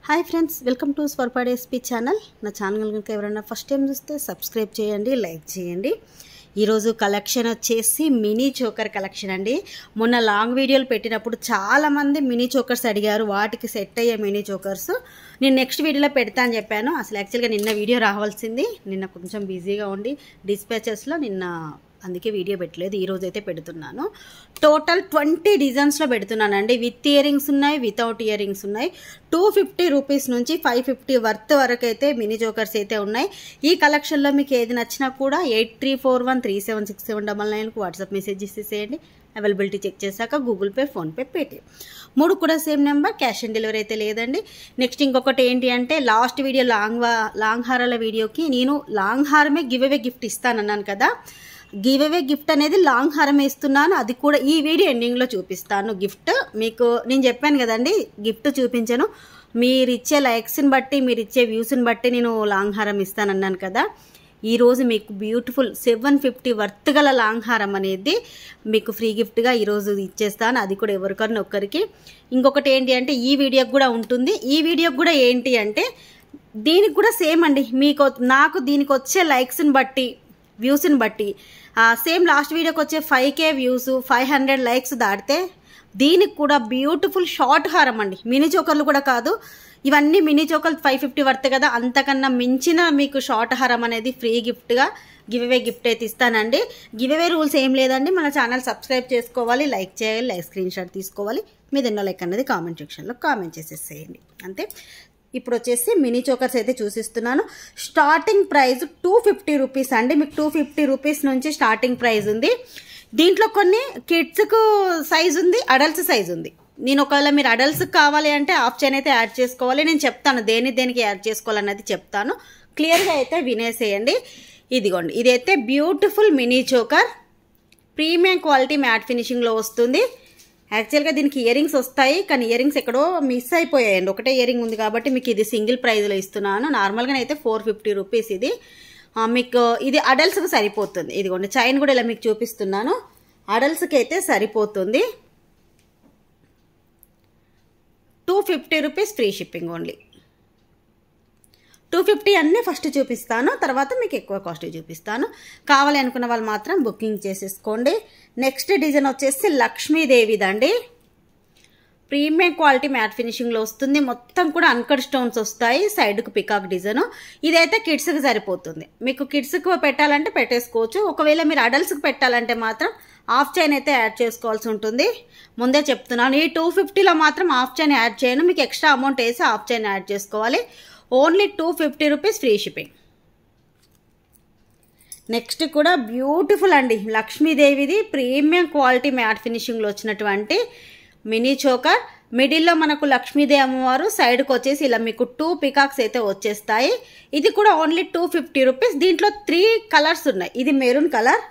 Hi friends, welcome to స్వర్పాడ్ SP channel. నా channel కనుక ఎవరైనా ఫస్ట్ టైం చూస్తే సబ్స్క్రైబ్ చేయండి, లైక్ చేయండి. ఈరోజు కలెక్షన్ వచ్చేసి మినీ చోకర్ కలెక్షన్ అండి. మొన్న లాంగ్ వీడియోలు పెట్టినప్పుడు చాలామంది మినీ చోకర్స్ అడిగారు, వాటికి సెట్ అయ్యే మినీ చోకర్స్ నేను నెక్స్ట్ వీడియోలో పెడతా అని చెప్పాను. అసలు యాక్చువల్గా నిన్న వీడియో రావాల్సింది, నిన్న కొంచెం బిజీగా ఉండి డిస్పాచెస్లో అందుకే వీడియో పెట్టలేదు. ఈరోజు అయితే పెడుతున్నాను. టోటల్ 20 డిజైన్స్లో పెడుతున్నానండి. విత్ ఇయర్ రింగ్స్ ఉన్నాయి, వితౌట్ ఇయర్ రింగ్స్ ఉన్నాయి. 250 రూపీస్ నుంచి 550 వర్త్ వరకు అయితే మినీ జోకర్స్ అయితే ఉన్నాయి. ఈ కలెక్షన్లో మీకు ఏది నచ్చినా కూడా 8341376799కు వాట్సాప్ మెసేజ్ చేసేసేయండి. అవైలబిలిటీ చెక్ చేశాక గూగుల్ పే, ఫోన్పే, పేటిఎం 3 కూడా same number. Cash on delivery అయితే లేదండి. నెక్స్ట్ ఇంకొకటి ఏంటి అంటే, లాస్ట్ వీడియో లాంగ్ హారాల వీడియోకి నేను లాంగ్ హారమే గివ్ అవే గిఫ్ట్ ఇస్తానన్నాను కదా. గివ్ అవే గిఫ్ట్ అనేది లాంగ్ హారం ఇస్తున్నాను. అది కూడా ఈ వీడియో ఎండింగ్లో చూపిస్తాను. గిఫ్ట్ మీకు నేను చెప్పాను కదండి, గిఫ్ట్ చూపించాను. మీరు ఇచ్చే లైక్స్ని బట్టి, మీరు ఇచ్చే వ్యూస్ని బట్టి నేను లాంగ్ హారం ఇస్తానన్నాను కదా. ఈరోజు మీకు బ్యూటిఫుల్ 750 వర్త్ గల లాంగ్ హారం అనేది మీకు ఫ్రీ గిఫ్ట్గా ఈరోజు ఇచ్చేస్తాను. అది కూడా ఎవరికన్నా ఒక్కరికి. ఇంకొకటి ఏంటి అంటే, ఈ వీడియోకి కూడా ఉంటుంది. ఈ వీడియోకి కూడా ఏంటి అంటే, దీనికి కూడా సేమ్ అండి. నాకు దీనికి వచ్చే లైక్స్ని బట్టి, వ్యూస్ని బట్టి సేమ్ లాస్ట్ వీడియోకి వచ్చే 5K వ్యూస్, 500 లైక్స్ దాటితే దీనికి కూడా బ్యూటిఫుల్ షార్ట్ హారం అండి. మినీ చోకర్లు కూడా కాదు, ఇవన్నీ మినీ చోకర్లు 550 వర్త్ కదా. అంతకన్నా మించిన మీకు షార్ట్ హారం అనేది ఫ్రీ గిఫ్ట్గా గివ్ అవే గిఫ్ట్ అయితే ఇస్తానండి. గివ్ అవే రూల్స్ ఏం లేదండి. మన ఛానల్ సబ్స్క్రైబ్ చేసుకోవాలి, లైక్ చేయాలి, లైక్ స్క్రీన్ షాట్ తీసుకోవాలి. మీద ఎన్నో లైక్ అనేది కామెంట్ సెక్షన్లో కామెంట్ చేసేసేయండి అంతే. ఇప్పుడు వచ్చేసి మినీ చోకర్స్ అయితే చూసిస్తున్నాను. స్టార్టింగ్ ప్రైస్ 250 రూపీస్ అండి. మీకు 250 రూపీస్ నుంచి స్టార్టింగ్ ప్రైస్ ఉంది. దీంట్లో కొన్ని కిడ్స్కు సైజ్ ఉంది, అడల్ట్స్ సైజ్ ఉంది. నేను ఒకవేళ మీరు అడల్ట్స్కి కావాలి అంటే హాఫ్ చైన్ అయితే యాడ్ చేసుకోవాలి. నేను చెప్తాను దేనికి యాడ్ చేసుకోవాలన్నది చెప్తాను. క్లియర్గా అయితే వినేసేయండి. ఇదిగోండి, ఇదైతే beautiful mini choker, premium quality matte ఫినిషింగ్లో వస్తుంది. యాక్చువల్గా దీనికి ఇయర్ రింగ్స్ వస్తాయి, కానీ ఇయర్ రింగ్స్ ఎక్కడో మిస్ అయిపోయాయండి. ఒకటే ఇయర్ రింగ్ ఉంది కాబట్టి మీకు ఇది సింగిల్ ప్రైజ్లో ఇస్తున్నాను. నార్మల్గా అయితే 450 రూపీస్ ఇది. మీకు ఇది అడల్ట్స్కి సరిపోతుంది. ఇదిగోండి, చైన్ కూడా ఇలా మీకు చూపిస్తున్నాను. అడల్ట్స్కి అయితే సరిపోతుంది. 250 రూపీస్ ఫ్రీ షిప్పింగ్ ఓన్లీ. 250 అన్నీ ఫస్ట్ చూపిస్తాను, తర్వాత మీకు ఎక్కువ కాస్ట్ చూపిస్తాను. కావాలి అనుకున్న వాళ్ళు మాత్రం బుకింగ్ చేసేసుకోండి. నెక్స్ట్ డిజైన్ వచ్చేసి లక్ష్మీదేవిదండి. ప్రీమియం క్వాలిటీ మ్యాట్ ఫినిషింగ్లో వస్తుంది. మొత్తం కూడా అన్కట్ స్టోన్స్ వస్తాయి. సైడ్కు పికాక్ డిజైన్. ఇదైతే కిడ్స్కి సరిపోతుంది. మీకు కిడ్స్కి పెట్టాలంటే పెట్టేసుకోవచ్చు. ఒకవేళ మీరు అడల్ట్స్కి పెట్టాలంటే మాత్రం హాఫ్ చైన్ అయితే యాడ్ చేసుకోవాల్సి ఉంటుంది. ముందే చెప్తున్నాను, ఈ 250లో మాత్రం హాఫ్ చైన్ యాడ్ చేయను. మీకు ఎక్స్ట్రా అమౌంట్ వేసి హాఫ్ చైన్ యాడ్ చేసుకోవాలి. Only 250 rupees free shipping. Next కూడా బ్యూటిఫుల్ అండి, లక్ష్మీదేవిది ప్రీమియం క్వాలిటీ మ్యాట్ ఫినిషింగ్లో వచ్చినటువంటి మినీ చోకర్. మిడిల్లో మనకు లక్ష్మీదేవి అమ్మవారు, సైడ్కి వచ్చేసి ఇలా మీకు 2 పికాక్స్ అయితే వచ్చేస్తాయి. ఇది కూడా ఓన్లీ 250 రూపీస్. దీంట్లో 3 కలర్స్ ఉన్నాయి. ఇది మెరూన్ కలర్,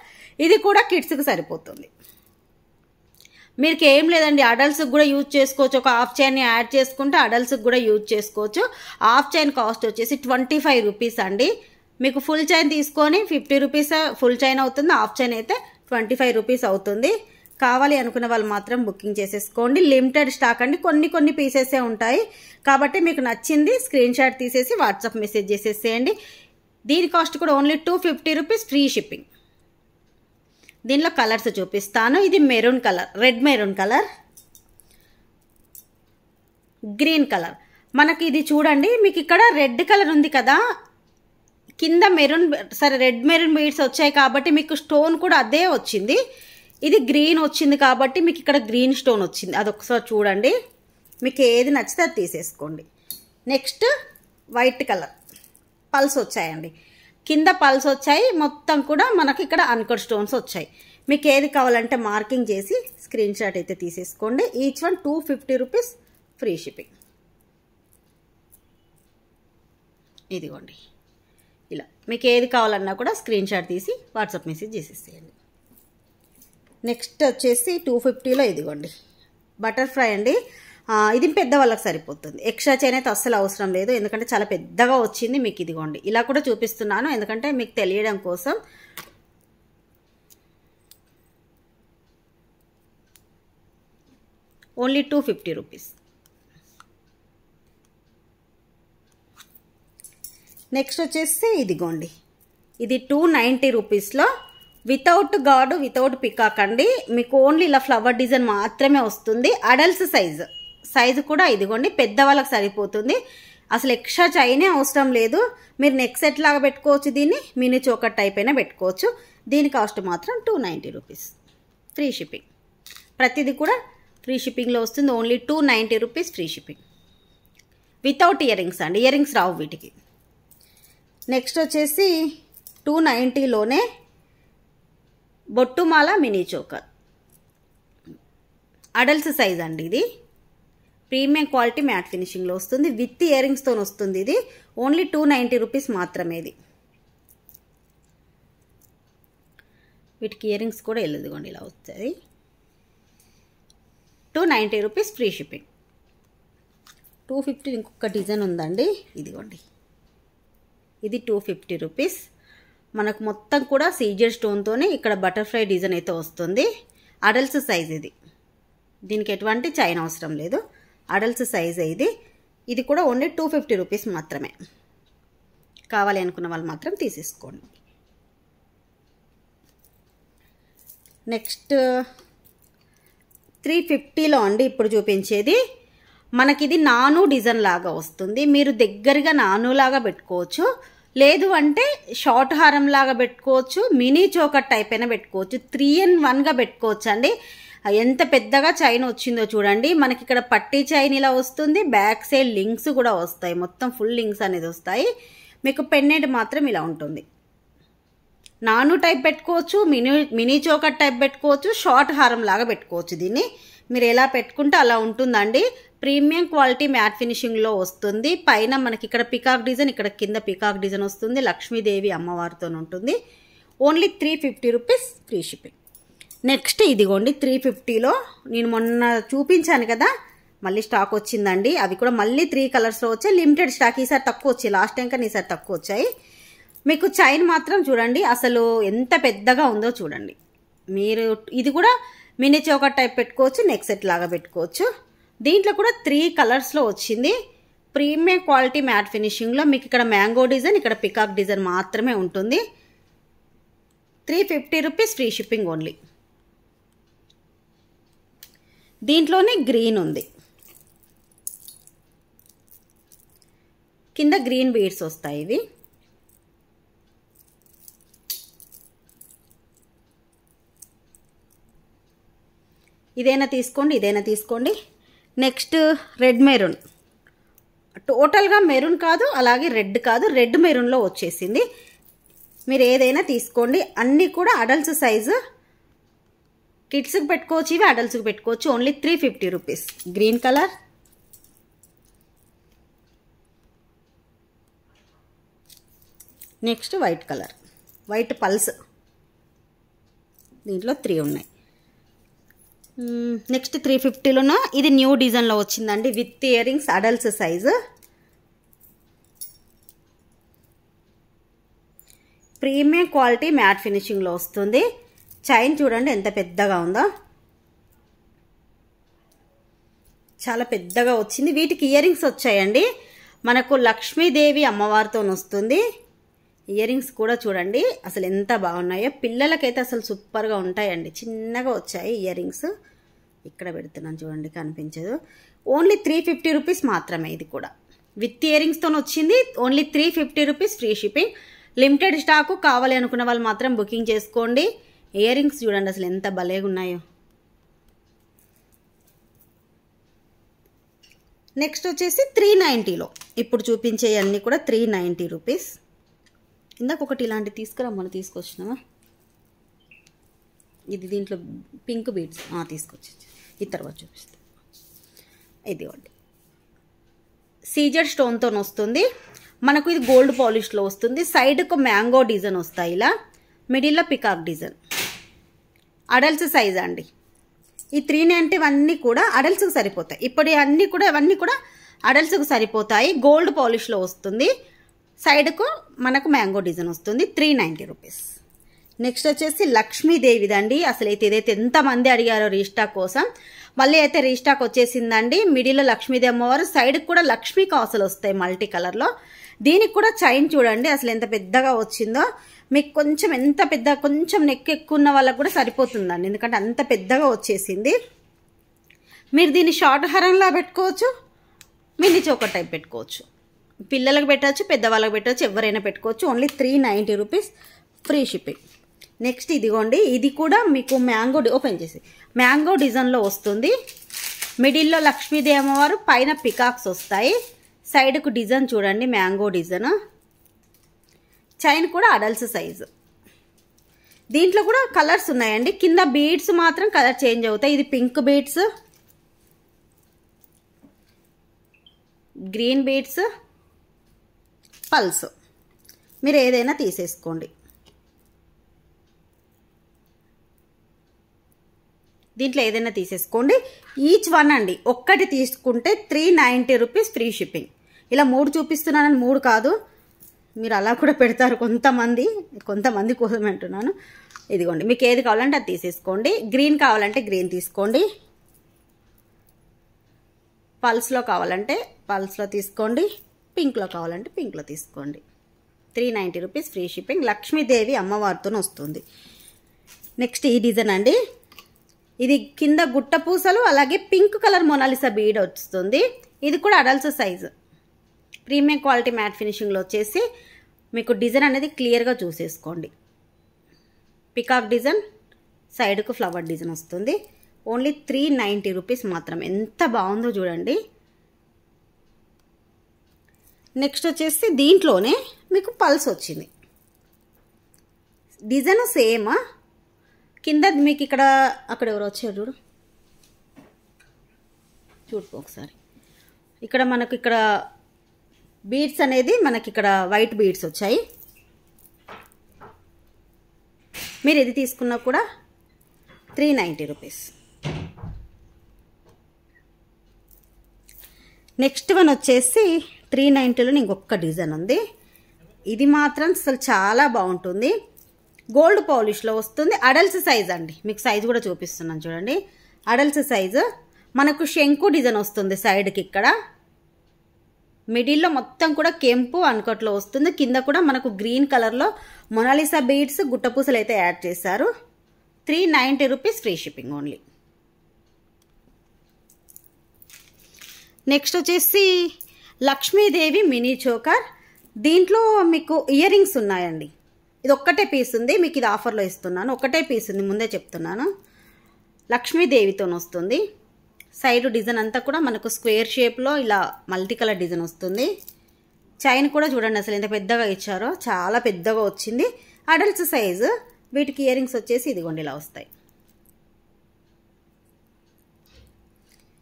ఇది కూడా కిడ్స్కి సరిపోతుంది. మీకు ఏం లేదండి, అడల్ట్స్కి కూడా యూజ్ చేసుకోవచ్చు. ఒక హాఫ్ చైన్ యాడ్ చేసుకుంటే అడల్ట్స్కి కూడా యూజ్ చేసుకోవచ్చు. హాఫ్ చైన్ కాస్ట్ వచ్చేసి 25 రూపీస్ అండి. మీకు ఫుల్ చైన్ తీసుకొని 50 రూపీస్ ఫుల్ చైన్ అవుతుంది. హాఫ్ చైన్ అయితే 25 రూపీస్ అవుతుంది. కావాలి అనుకున్న వాళ్ళు మాత్రం బుకింగ్ చేసేసుకోండి. లిమిటెడ్ స్టాక్ అండి, కొన్ని పీసెసే ఉంటాయి కాబట్టి మీకు నచ్చింది స్క్రీన్ షాట్ తీసేసి వాట్సాప్ మెసేజ్ చేసేసేయండి. దీని కాస్ట్ కూడా ఓన్లీ 250 రూపీస్ ఫ్రీ షిప్పింగ్. దీనిలో కలర్స్ చూపిస్తాను. ఇది maroon colour, red maroon colour, green colour. మనకి ఇది చూడండి, మీకు ఇక్కడ రెడ్ కలర్ ఉంది కదా, కింద మెరూన్, సరే రెడ్ మెరూన్ బీడ్స్ వచ్చాయి కాబట్టి మీకు స్టోన్ కూడా అదే వచ్చింది. ఇది గ్రీన్ వచ్చింది కాబట్టి మీకు ఇక్కడ గ్రీన్ స్టోన్ వచ్చింది. అదొకసారి చూడండి, మీకు ఏది నచ్చితే అది తీసేసుకోండి. నెక్స్ట్ వైట్ కలర్ పల్స్ వచ్చాయండి, కింద పల్స్ వచ్చాయి. మొత్తం కూడా మనకి ఇక్కడ అన్కట్ స్టోన్స్ వచ్చాయి. మీకు ఏది కావాలంటే మార్కింగ్ చేసి స్క్రీన్ షాట్ అయితే తీసేసుకోండి. Each one 250 rupees free shipping. ఇదిగోండి, ఇలా మీకు ఏది కావాలన్నా కూడా స్క్రీన్ షాట్ తీసి వాట్సాప్ మెసేజ్ చేసేసేయండి. నెక్స్ట్ వచ్చేసి 250లో ఇదిగోండి బటర్ఫ్లై అండి. ఇది పెద్ద వాళ్ళకి సరిపోతుంది. ఎక్స్ట్రా చైన్ అయితే అస్సలు అవసరం లేదు, ఎందుకంటే చాలా పెద్దగా వచ్చింది. మీకు ఇదిగోండి ఇలా కూడా చూపిస్తున్నాను, ఎందుకంటే మీకు తెలియడం కోసం. Only 250 rupees. నెక్స్ట్ వచ్చేసి ఇదిగోండి, ఇది 290 రూపీస్లో వితౌట్ గార్డ్ వితౌట్ పికాక్ అండి. మీకు ఓన్లీ ఇలా ఫ్లవర్ డిజైన్ మాత్రమే వస్తుంది. అడల్ట్స్ సైజు కూడా ఇదిగోండి, పెద్దవాళ్ళకి సరిపోతుంది. అసలు ఎక్స్ట్రా చైనే అవసరం లేదు. మీరు నెక్ సెట్ లాగా పెట్టుకోవచ్చు, దీన్ని మినీ చోకర్ టైప్ అయినా పెట్టుకోవచ్చు. దీని కాస్ట్ మాత్రం 290 రూపీస్, ఫ్రీ షిప్పింగ్. ప్రతిదీ కూడా ఫ్రీ షిప్పింగ్లో వస్తుంది. Only 290 rupees free shipping without ear rings అండి. ఇయర్ రింగ్స్ రావు వీటికి. నెక్స్ట్ వచ్చేసి 290లోనే బొట్టుమాల మినీ చోకర్, అడల్ట్స్ సైజ్ అండి. ఇది ప్రీమియం క్వాలిటీ మ్యాట్ ఫినిషింగ్లో వస్తుంది. విత్ ఇయర్ రింగ్స్తో వస్తుంది. ఇది ఓన్లీ 290 రూపీస్ మాత్రమే. ఇది వీటికి ఇయర్ రింగ్స్ కూడా వెళ్ళదుకోండి, ఇలా వస్తుంది. 290 రూపీస్ ఫ్రీ షిప్పింగ్. 250 ఇంకొక డిజైన్ ఉందండి, ఇదిగోండి, ఇది 250 రూపీస్. మనకు మొత్తం కూడా సీజర్ స్టోన్తోనే ఇక్కడ బటర్ఫ్లై డిజైన్ అయితే వస్తుంది. అడల్ట్స్ సైజ్ ఇది, దీనికి ఎటువంటి చైన్ అవసరం లేదు. అడల్ట్స్ సైజ్ ఇది. ఇది కూడా ఓన్లీ 250 రూపీస్ మాత్రమే. కావాలి అనుకున్న వాళ్ళు మాత్రం తీసేసుకోండి. నెక్స్ట్ 350లో అండి ఇప్పుడు చూపించేది. మనకిది నాను డిజైన్ లాగా వస్తుంది. మీరు దగ్గరగా నాను లాగా పెట్టుకోవచ్చు, లేదు అంటే షార్ట్ హారం లాగా పెట్టుకోవచ్చు, మినీ చోకర్ టైప్ అయినా పెట్టుకోవచ్చు. 3-in-1గా పెట్టుకోవచ్చు అండి. ఎంత పెద్దగా చైన్ వచ్చిందో చూడండి. మనకి ఇక్కడ పట్టీ చైన్ ఇలా వస్తుంది, బ్యాక్ సైడ్ లింక్స్ కూడా వస్తాయి. మొత్తం ఫుల్ లింక్స్ అనేది వస్తాయి. మీకు పెండెంట్ మాత్రం ఇలా ఉంటుంది. నాను టైప్ పెట్టుకోవచ్చు, మినీ చోకర్ టైప్ పెట్టుకోవచ్చు, షార్ట్ హారం లాగా పెట్టుకోవచ్చు. దీన్ని మీరు ఎలా పెట్టుకుంటే అలా ఉంటుందండి. ప్రీమియం క్వాలిటీ మ్యాట్ ఫినిషింగ్లో వస్తుంది. పైన మనకి ఇక్కడ పికాక్ డిజైన్, ఇక్కడ కింద పికాక్ డిజైన్ వస్తుంది. లక్ష్మీదేవి అమ్మవారితో ఉంటుంది. Only 350 rupees free shipping. Next ఇదిగోండి 350లో నేను మొన్న చూపించాను కదా, మళ్ళీ స్టాక్ వచ్చిందండి. అవి కూడా మళ్ళీ 3 కలర్స్లో వచ్చాయి. లిమిటెడ్ స్టాక్, ఈసారి తక్కువ వచ్చాయి. లాస్ట్ టైం కానీ ఈసారి తక్కువ వచ్చాయి. మీకు చైన్ మాత్రం చూడండి అసలు ఎంత పెద్దగా ఉందో చూడండి. మీరు ఇది కూడా మినీ చోకర్ టైప్ పెట్టుకోవచ్చు, నెక్ సెట్ లాగా పెట్టుకోవచ్చు. దీంట్లో కూడా 3 కలర్స్లో వచ్చింది. ప్రీమియం క్వాలిటీ మ్యాట్ ఫినిషింగ్లో మీకు ఇక్కడ మ్యాంగో డిజైన్, ఇక్కడ పికాక్ డిజైన్ మాత్రమే ఉంటుంది. 350 రూపీస్ ఫ్రీ షిప్పింగ్ ఓన్లీ. దీంట్లోనే గ్రీన్ ఉంది, కింద గ్రీన్ బీడ్స్ వస్తాయి. ఇవి ఇదైనా తీసుకోండి, ఇదైనా తీసుకోండి. నెక్స్ట్ రెడ్ మెరూన్, టోటల్గా మెరూన్ కాదు అలాగే రెడ్ కాదు, రెడ్ మెరూన్లో వచ్చేసింది. మీరు ఏదైనా తీసుకోండి. అన్నీ కూడా అడల్ట్స్ సైజు, కిడ్స్కి పెట్టుకోవచ్చు, ఇవి అడల్ట్స్కి పెట్టుకోవచ్చు. Only 350 rupees. Green colour, next white colour, white pearls, దీంట్లో 3 ఉన్నాయి. నెక్స్ట్ 350లోనో ఇది న్యూ డిజైన్లో వచ్చిందండి, with earrings, adults size. Premium quality matte ఫినిషింగ్లో వస్తుంది. చైన్ చూడండి ఎంత పెద్దగా ఉందో, చాలా పెద్దగా వచ్చింది. వీటికి ఇయర్ రింగ్స్ వచ్చాయండి. మనకు లక్ష్మీదేవి అమ్మవారితో వస్తుంది. ఇయర్ రింగ్స్ కూడా చూడండి అసలు ఎంత బాగున్నాయో. పిల్లలకైతే అసలు సూపర్గా ఉంటాయండి. చిన్నగా వచ్చాయి ఇయర్ రింగ్స్. ఇక్కడ పెడుతున్నాను చూడండి, కనిపించదు. ఓన్లీ 350 రూపీస్ మాత్రమే. ఇది కూడా విత్ ఇయర్ రింగ్స్తో వచ్చింది. Only 350 rupees free shipping. Limited stock, కావాలి అనుకున్న వాళ్ళు మాత్రం బుకింగ్ చేసుకోండి. ఇయర్ రింగ్స్ చూడండి అసలు ఎంత భలేగా ఉన్నాయో. నెక్స్ట్ వచ్చేసి 390లో ఇప్పుడు చూపించే అన్నీ కూడా 390 రూపీస్. ఇందాక ఒకటి ఇలాంటి తీసుకురమ్మని తీసుకొచ్చినావా, ఇది దీంట్లో పింక్ బీడ్స్ తీసుకొచ్చి ఈ తర్వాత చూపిస్తాను. ఇది ఒకటి సీజర్ స్టోన్తో వస్తుంది. మనకు ఇది గోల్డ్ పాలిష్లో వస్తుంది. సైడ్కు మ్యాంగో డిజైన్ వస్తాయి ఇలా, మిడిల్లో పికాక్ డిజైన్. అడల్ట్స్ సైజ్ అండి. ఈ 390 అన్నీ కూడా అడల్ట్స్కి సరిపోతాయి. ఇప్పుడు అన్నీ కూడా ఇవన్నీ కూడా అడల్ట్స్కి సరిపోతాయి. గోల్డ్ పాలిష్లో వస్తుంది. సైడ్కు మనకు మ్యాంగో డిజైన్ వస్తుంది. 390 రూపీస్. నెక్స్ట్ వచ్చేసి లక్ష్మీదేవిదండి. అసలు అయితే ఇదైతే ఎంతమంది అడిగారో రీస్టాక్ కోసం. మళ్ళీ అయితే రీస్టాక్ వచ్చేసిందండి. మిడిల్లో లక్ష్మీదేవి అమ్మవారు, సైడ్కి కూడా లక్ష్మీ కాసులు వస్తాయి మల్టీ కలర్లో. దీనికి కూడా చైన్ చూడండి అసలు ఎంత పెద్దగా వచ్చిందో. మీకు కొంచెం ఎంత పెద్ద, కొంచెం నెక్ ఎక్కువ ఉన్న వాళ్ళకు కూడా సరిపోతుందండి, ఎందుకంటే అంత పెద్దగా వచ్చేసింది. మీరు దీన్ని షార్ట్ హారంలా పెట్టుకోవచ్చు, మినీ చోకర్ టైప్ పెట్టుకోవచ్చు. పిల్లలకు పెట్టచ్చు, పెద్దవాళ్ళకి పెట్టచ్చు, ఎవరైనా పెట్టుకోవచ్చు. Only 390 rupees, free shipping. Next ఇదిగోండి, ఇది కూడా మీకు మ్యాంగో ఓపెన్ చేసి మ్యాంగో డిజైన్లో వస్తుంది. మిడిల్లో లక్ష్మీదేవి అమ్మవారు, పైన పికాక్స్ వస్తాయి. సైడ్కు డిజైన్ చూడండి మ్యాంగో డిజైన్. చైన్ కూడా అడల్ట్స్ సైజు. దీంట్లో కూడా కలర్స్ ఉన్నాయండి. కింద బీడ్స్ మాత్రం కలర్ చేంజ్ అవుతాయి. ఇది pink beads, green beads, pulse. మీరు ఏదైనా తీసేసుకోండి. దీంట్లో ఏదైనా తీసేసుకోండి. ఈచ్ వన్ అండి, ఒక్కటి తీసుకుంటే 390 రూపీస్, ఫ్రీ షిప్పింగ్. ఇలా 3 చూపిస్తున్నానని 3 కాదు, మీరు అలా కూడా పెడతారు కొంతమంది కోసం అంటున్నాను. ఇదిగోండి, మీకు ఏది కావాలంటే అది తీసేసుకోండి. గ్రీన్ కావాలంటే గ్రీన్ తీసుకోండి, పల్స్లో కావాలంటే పల్స్లో తీసుకోండి, పింక్లో కావాలంటే పింక్లో తీసుకోండి. 390 రూపీస్, ఫ్రీ షిప్పింగ్. లక్ష్మీదేవి అమ్మవారితో వస్తుంది. నెక్స్ట్ ఈ డిజైన్ అండి, ఇది కింద గుట్ట పూసలు, అలాగే పింక్ కలర్ మొనాలిసా బీడ్ వస్తుంది. ఇది కూడా adults size, premium quality matte ఫినిషింగ్లో వచ్చేసి మీకు డిజైన్ అనేది క్లియర్గా చూసేసుకోండి. పికాక్ డిజైన్, సైడ్కు ఫ్లవర్ డిజైన్ వస్తుంది. ఓన్లీ 390 రూపీస్ మాత్రం. ఎంత బాగుందో చూడండి. నెక్స్ట్ వచ్చేసి దీంట్లోనే మీకు పల్స్ వచ్చింది. డిజైన్ సేమ్, కింద మీకు ఇక్కడ అక్కడ ఎవరు వచ్చారు చూడు ఒకసారి. ఇక్కడ మనకు ఇక్కడ బీడ్స్ అనేది మనకి ఇక్కడ వైట్ బీడ్స్ వచ్చాయి. మీరు ఇది తీసుకున్నా కూడా 390 రూపీస్. నెక్స్ట్ వన్ వచ్చేసి 390లో ఇంకొక డిజైన్ ఉంది. ఇది మాత్రం అసలు చాలా బాగుంటుంది. గోల్డ్ పాలిష్లో వస్తుంది. అడల్ట్స్ సైజ్ అండి, మీకు సైజు కూడా చూపిస్తున్నాను చూడండి. అడల్ట్స్ సైజు మనకు శంకు డిజైన్ వస్తుంది సైడ్కి. ఇక్కడ మిడిల్లో మొత్తం కూడా కెంపు అన్కట్లో వస్తుంది. కింద కూడా మనకు గ్రీన్ కలర్లో మొనాలిసా బీడ్స్, గుట్టపూసలు అయితే యాడ్ చేశారు. 390 rupees, free shipping only. Next వచ్చేసి లక్ష్మీదేవి మినీ చోకర్. దీంట్లో మీకు ఇయర్ రింగ్స్ ఉన్నాయండి. ఇది ఒక్కటే పీస్ ఉంది, మీకు ఇది ఆఫర్లో ఇస్తున్నాను. ఒకటే పీస్ ఉంది, ముందే చెప్తున్నాను. లక్ష్మీదేవితో వస్తుంది. సైడ్ డిజైన్ అంతా కూడా మనకు స్క్వేర్ షేప్లో ఇలా మల్టీ కలర్ డిజైన్ వస్తుంది. చైన్ కూడా చూడండి అసలు ఎంత పెద్దగా ఇచ్చారో, చాలా పెద్దగా వచ్చింది. Adults size. వీటికి ఇయర్ రింగ్స్ వచ్చేసి ఇదిగోండి ఇలా వస్తాయి.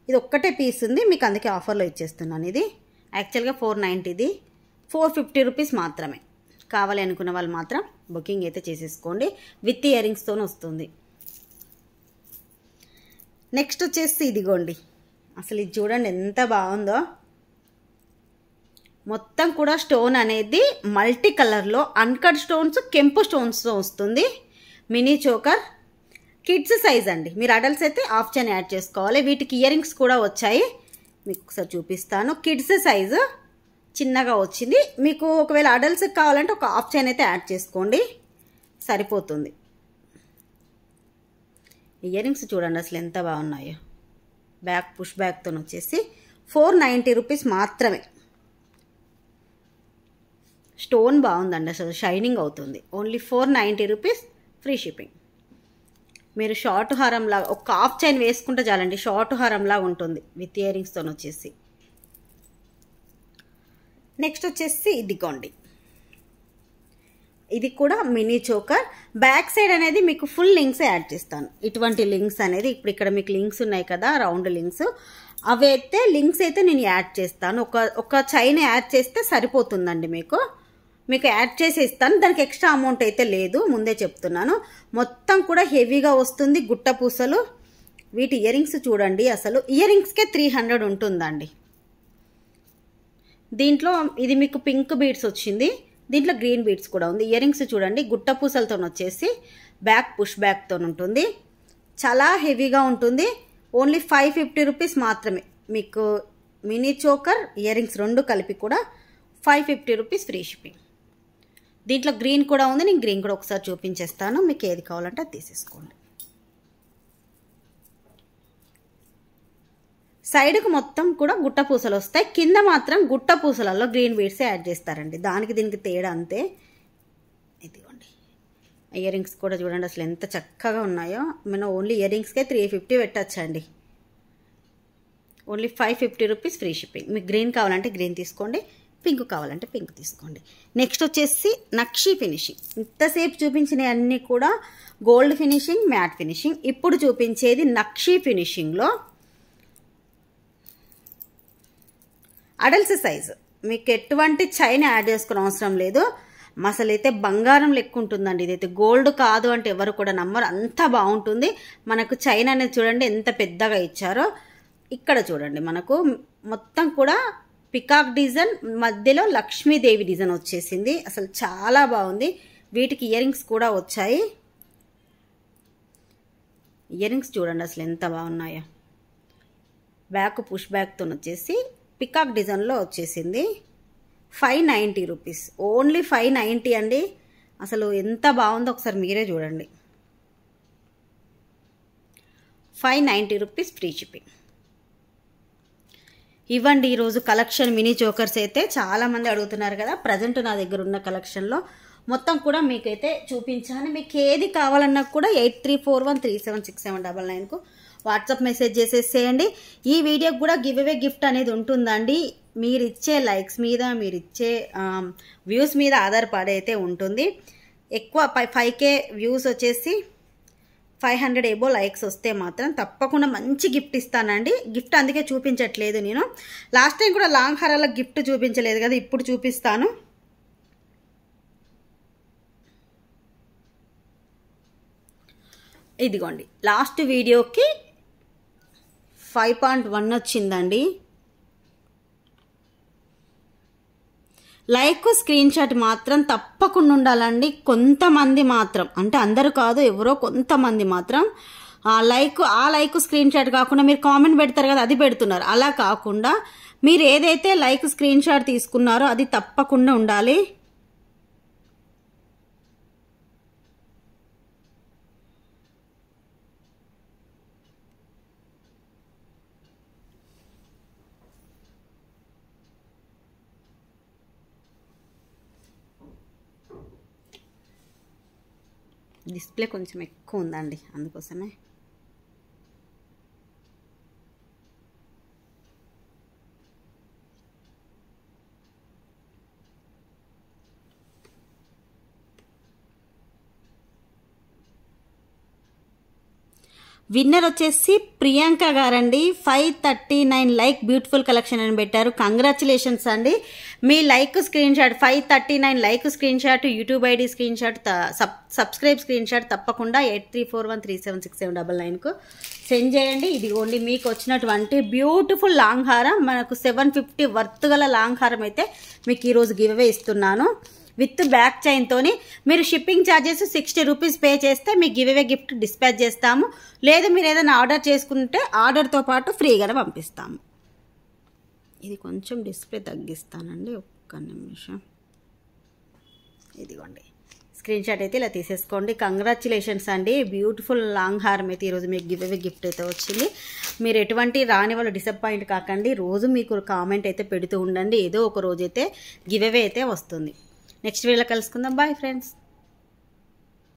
ఇది ఒక్కటే పీస్ ఉంది, మీకు అందుకే ఆఫర్లో ఇచ్చేస్తున్నాను. ఇది యాక్చువల్గా 490, ఇది 450 రూపీస్ మాత్రమే. కావాలి అనుకున్న వాళ్ళు మాత్రం బుకింగ్ అయితే చేసేసుకోండి. విత్ ఇయర్ రింగ్స్తో వస్తుంది. నెక్స్ట్ వచ్చేసి ఇదిగోండి, అసలు ఇది చూడండి ఎంత బాగుందో. మొత్తం కూడా స్టోన్ అనేది మల్టీ కలర్లో అన్కట్ స్టోన్స్, కెంపు స్టోన్స్తో వస్తుంది. మినీ చోకర్, కిడ్స్ సైజ్ అండి. మీరు అడల్ట్స్ అయితే హాఫ్ చైన్ యాడ్ చేసుకోవాలి. వీటికి ఇయర్ రింగ్స్ కూడా వచ్చాయి, మీకు ఒకసారి చూపిస్తాను. కిడ్స్ సైజు చిన్నగా వచ్చింది. మీకు ఒకవేళ అడల్ట్స్కి కావాలంటే ఒక హాఫ్ చైన్ అయితే యాడ్ చేసుకోండి, సరిపోతుంది. ఇయర్ రింగ్స్ చూడండి అసలు ఎంత బాగున్నాయో. బ్యాక్ పుష్ బ్యాక్తో వచ్చేసి 490 రూపీస్ మాత్రమే. స్టోన్ బాగుందండి, అసలు షైనింగ్ అవుతుంది. Only 490 rupees, free shipping. మీరు షార్ట్ హారం లాగా ఒక హాఫ్ చైన్ వేసుకుంటే చాలండి, షార్ట్ హారం లాగా ఉంటుంది విత్ ఇయర్ రింగ్స్తో వచ్చేసి. నెక్స్ట్ వచ్చేసి ఇదిగోండి, ఇది కూడా మినీ చోకర్. బ్యాక్ సైడ్ అనేది మీకు ఫుల్ లింక్స్ యాడ్ చేస్తాను. ఇటువంటి లింక్స్ అనేది ఇప్పుడు ఇక్కడ మీకు లింక్స్ ఉన్నాయి కదా, రౌండ్ లింక్స్, అవైతే లింక్స్ అయితే నేను యాడ్ చేస్తాను. ఒక చైన్ యాడ్ చేస్తే సరిపోతుందండి. మీకు యాడ్ చేసి ఇస్తాను. దానికి ఎక్స్ట్రా అమౌంట్ అయితే లేదు, ముందే చెప్తున్నాను. మొత్తం కూడా హెవీగా వస్తుంది, గుట్ట పూసలు. వీటి ఇయర్ రింగ్స్ చూడండి, అసలు ఇయర్ రింగ్స్కే 300 ఉంటుందండి. దీంట్లో ఇది మీకు పింక్ బీడ్స్ వచ్చింది, దీంట్లో గ్రీన్ బీడ్స్ కూడా ఉంది. ఇయర్ రింగ్స్ చూడండి, గుట్ట పూసలతో వచ్చేసి బ్యాక్ పుష్ బ్యాక్తో ఉంటుంది. చాలా హెవీగా ఉంటుంది. ఓన్లీ 550 రూపీస్ మాత్రమే. మీకు మినీ చోకర్ ఇయర్ రింగ్స్ 2 కలిపి కూడా 550 రూపీస్ ఫ్రీ షిప్పింగ్. దీంట్లో గ్రీన్ కూడా ఉంది, నేను గ్రీన్ కూడా ఒకసారి చూపించేస్తాను. మీకు ఏది కావాలంటే అది తీసేసుకోండి. సైడ్కు మొత్తం కూడా గుట్ట పూసలు వస్తాయి, కింద మాత్రం గుట్ట పూసలలో గ్రీన్ బీడ్స్ యాడ్ చేస్తారండి. దానికి దీనికి తేడా అంతే. ఇదిగోండి ఇయర్ రింగ్స్ కూడా చూడండి అసలు ఎంత చక్కగా ఉన్నాయో. మనం ఓన్లీ ఇయర్ రింగ్స్కే 350 పెట్టచ్చండి. Only 550 rupees free shipping. మీకు గ్రీన్ కావాలంటే గ్రీన్ తీసుకోండి, పింక్ కావాలంటే పింక్ తీసుకోండి. నెక్స్ట్ వచ్చేసి నక్షి ఫినిషింగ్. ఇంతసేపు చూపించిన అన్నీ కూడా గోల్డ్ ఫినిషింగ్, మ్యాట్ ఫినిషింగ్. ఇప్పుడు చూపించేది నక్షి ఫినిషింగ్లో అడల్స్ సైజు. మీకు ఎటువంటి చైన్ యాడ్ చేసుకునే అవసరం లేదు. అసలు అయితే బంగారం లెక్క ఉంటుందండి. ఇదైతే గోల్డ్ కాదు అంటే ఎవరు కూడా నమ్మరు, అంత బాగుంటుంది. మనకు చైన్ అనేది చూడండి ఎంత పెద్దగా ఇచ్చారో. ఇక్కడ చూడండి మనకు మొత్తం కూడా పికాక్ డిజైన్, మధ్యలో లక్ష్మీదేవి డిజైన్ వచ్చేసింది. అసలు చాలా బాగుంది. వీటికి ఇయర్ రింగ్స్ కూడా వచ్చాయి. ఇయర్ రింగ్స్ చూడండి అసలు ఎంత బాగున్నాయో. బ్యాక్ పుష్ బ్యాక్తో వచ్చేసి పికాక్ డిజైన్లో వచ్చేసింది. 590 రూపీస్, ఓన్లీ 590 అండి. అసలు ఎంత బాగుందో ఒకసారి మీరే చూడండి. 590 రూపీస్ ఫ్రీ షిప్పింగ్. ఇవ్వండి ఈరోజు కలెక్షన్ మినీ చోకర్స్ అయితే చాలామంది అడుగుతున్నారు కదా. ప్రజెంట్ నా దగ్గర ఉన్న కలెక్షన్లో మొత్తం కూడా మీకైతే చూపించాను. మీకు ఏది కావాలన్నా కూడా 8341376799కు వాట్సాప్ మెసేజ్ చేసేసేయండి. ఈ వీడియోకి కూడా గివ్ అవే గిఫ్ట్ అనేది ఉంటుందండి. మీరు ఇచ్చే లైక్స్ మీద, మీరు ఇచ్చే వ్యూస్ మీద ఆధారపడి అయితే ఉంటుంది. ఎక్కువ 5K వ్యూస్ వచ్చేసి 500 ఎబో లైక్స్ వస్తే మాత్రం తప్పకుండా మంచి గిఫ్ట్ ఇస్తానండి. గిఫ్ట్ అందుకే చూపించట్లేదు నేను. లాస్ట్ టైం కూడా లాంగ్ హారాల గిఫ్ట్ చూపించలేదు కదా, ఇప్పుడు చూపిస్తాను. ఇదిగోండి లాస్ట్ వీడియోకి 5.1 వచ్చిందండి. లైక్ స్క్రీన్ షాట్ మాత్రం తప్పకుండా ఉండాలండి. కొంతమంది మాత్రం, అంటే అందరూ కాదు, ఎవరో కొంతమంది మాత్రం ఆ లైక్ స్క్రీన్ షాట్ కాకుండా మీరు కామెంట్ పెడతారు కదా, అది పెడుతున్నారు. అలా కాకుండా మీరు ఏదైతే లైక్ స్క్రీన్ షాట్ తీసుకున్నారో అది తప్పకుండా ఉండాలి. డిస్ప్లే కొంచెం ఎక్కువ ఉందండి, అందుకోసమే. విన్నర్ వచ్చేసి ప్రియాంక గారండి. 539 లైక్ బ్యూటిఫుల్ కలెక్షన్ అని పెట్టారు. కంగ్రాచులేషన్స్ అండి. మీ like screenshot 539 like screenshot, YouTube ID screenshot, subscribe screenshot తప్పకుండా 8341376799కు సెండ్ చేయండి. ఇదిగోండి మీకు వచ్చినటువంటి బ్యూటిఫుల్ లాంగ్ హారం. మనకు 750 వర్త్ గల లాంగ్ హారం అయితే మీకు ఈరోజు గివ్ అవే ఇస్తున్నాను. విత్ బ్యాక్ చైన్తోని. మీరు షిప్పింగ్ ఛార్జెస్ 60 రూపీస్ పే చేస్తే మీకు గివ్ అవే గిఫ్ట్ డిస్పాచ్ చేస్తాము. లేదు మీరు ఏదైనా ఆర్డర్ చేసుకుంటే ఆర్డర్తో పాటు ఫ్రీగానే పంపిస్తాము. ఇది కొంచెం డిస్ప్లే తగ్గిస్తానండి, ఒక్క నిమిషం. ఇదిగోండి స్క్రీన్ షాట్ అయితే ఇలా తీసేసుకోండి. కంగ్రాచులేషన్స్ అండి. బ్యూటిఫుల్ లాంగ్ హారం అయితే ఈరోజు మీకు గివ్ అవే గిఫ్ట్ అయితే వచ్చింది. మీరు ఎటువంటి రాని వాళ్ళు డిసప్పాయింట్ కాకండి. రోజు మీకు కామెంట్ అయితే పెడుతూ ఉండండి. ఏదో ఒక రోజు అయితే గివ్ అవే అయితే వస్తుంది. నెక్స్ట్ వీడియోలో కలుసుకుందాం. Bye friends.